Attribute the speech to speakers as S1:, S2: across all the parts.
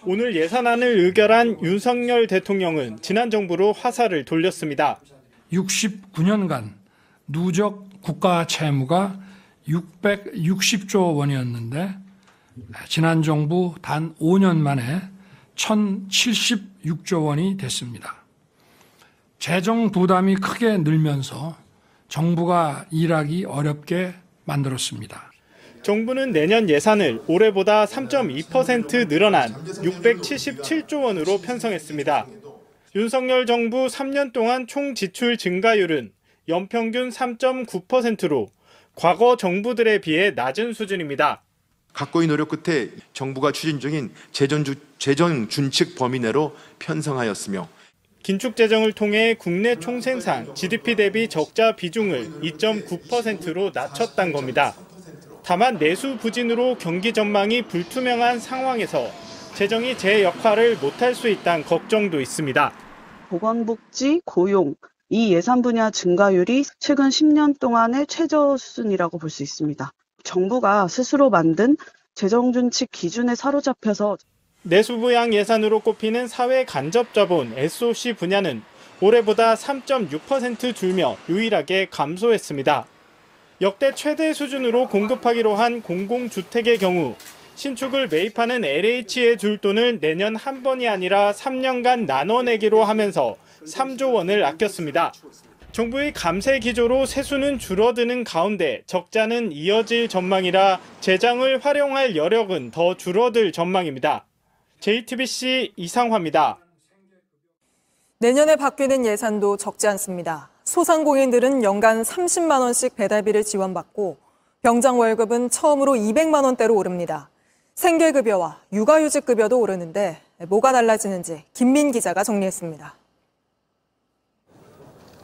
S1: 오늘 예산안을 의결한 윤석열 대통령은 지난 정부로 화살을 돌렸습니다.
S2: 69년간 누적 국가 채무가 660조 원이었는데 지난 정부 단 5년 만에 1,076조 원이 됐습니다. 재정 부담이 크게 늘면서 정부가 일하기 어렵게 만들었습니다.
S1: 정부는 내년 예산을 올해보다 3.2% 늘어난 677조 원으로 편성했습니다. 윤석열 정부 3년 동안 총 지출 증가율은 연평균 3.9%로 과거 정부들에 비해 낮은 수준입니다.
S3: 각고의 노력 끝에 정부가 추진 중인 재정 준칙 범위 내로 편성하였으며
S1: 긴축 재정을 통해 국내 총생산 GDP 대비 적자 비중을 2.9%로 낮췄단 겁니다. 다만 내수 부진으로 경기 전망이 불투명한 상황에서 재정이 제 역할을 못할 수 있다는 걱정도 있습니다.
S4: 보건복지, 고용, 이 예산 분야 증가율이 최근 10년 동안의 최저 수준이라고 볼 수 있습니다. 정부가 스스로 만든 재정준칙 기준에 사로잡혀서
S1: 내수부양 예산으로 꼽히는 사회 간접자본 SOC 분야는 올해보다 3.6% 줄며 유일하게 감소했습니다. 역대 최대 수준으로 공급하기로 한 공공주택의 경우 신축을 매입하는 LH에 줄 돈을 내년 한 번이 아니라 3년간 나눠 내기로 하면서 3조 원을 아꼈습니다. 정부의 감세 기조로 세수는 줄어드는 가운데 적자는 이어질 전망이라 재정을 활용할 여력은 더 줄어들 전망입니다. JTBC 이상화입니다.
S5: 내년에 바뀌는 예산도 적지 않습니다. 소상공인들은 연간 30만 원씩 배달비를 지원받고 병장 월급은 처음으로 200만 원대로 오릅니다. 생계급여와 육아휴직급여도 오르는데 뭐가 달라지는지 김민 기자가 정리했습니다.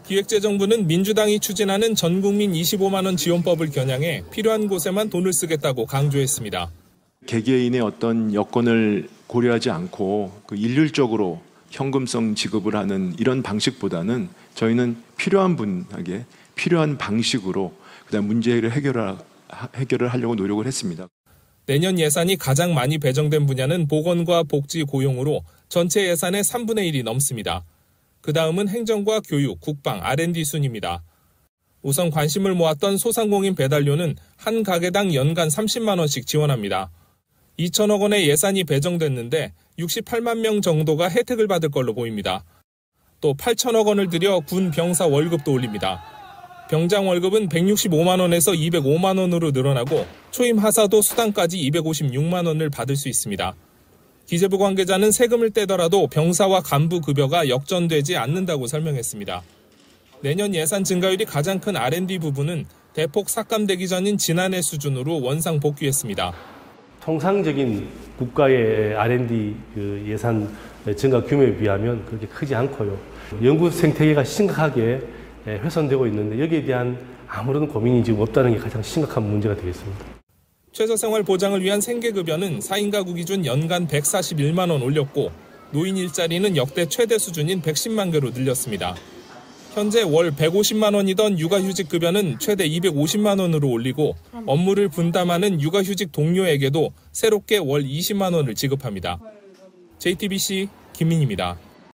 S6: 기획재정부는 민주당이 추진하는 전국민 25만 원 지원법을 겨냥해 필요한 곳에만 돈을 쓰겠다고 강조했습니다.
S3: 개개인의 어떤 여건을 고려하지 않고 일률적으로 현금성 지급을 하는 이런 방식보다는 저희는 필요한 분에게 필요한 방식으로 그다음 문제를 해결을 하려고 노력을 했습니다.
S6: 내년 예산이 가장 많이 배정된 분야는 보건과 복지, 고용으로 전체 예산의 3분의 1이 넘습니다. 그 다음은 행정과 교육, 국방, R&D 순입니다. 우선 관심을 모았던 소상공인 배달료는 한 가게당 연간 30만 원씩 지원합니다. 2천억 원의 예산이 배정됐는데 68만 명 정도가 혜택을 받을 걸로 보입니다. 또 8천억 원을 들여 군 병사 월급도 올립니다. 병장 월급은 165만 원에서 205만 원으로 늘어나고 초임 하사도 수당까지 256만 원을 받을 수 있습니다. 기재부 관계자는 세금을 떼더라도 병사와 간부 급여가 역전되지 않는다고 설명했습니다. 내년 예산 증가율이 가장 큰 R&D 부분은 대폭 삭감되기 전인 지난해 수준으로 원상 복귀했습니다.
S7: 통상적인 국가의 R&D 예산 증가 규모에 비하면 그렇게 크지 않고요. 연구 생태계가 심각하게 훼손되고 있는데 여기에 대한 아무런 고민이 지금 없다는 게 가장 심각한 문제가 되겠습니다.
S6: 최저생활 보장을 위한 생계급여는 4인 가구 기준 연간 141만 원 올렸고 노인 일자리는 역대 최대 수준인 110만 개로 늘렸습니다. 현재 월 150만 원이던 육아휴직급여는 최대 250만 원으로 올리고 업무를 분담하는 육아휴직 동료에게도 새롭게 월 20만 원을 지급합니다. JTBC 김민희입니다.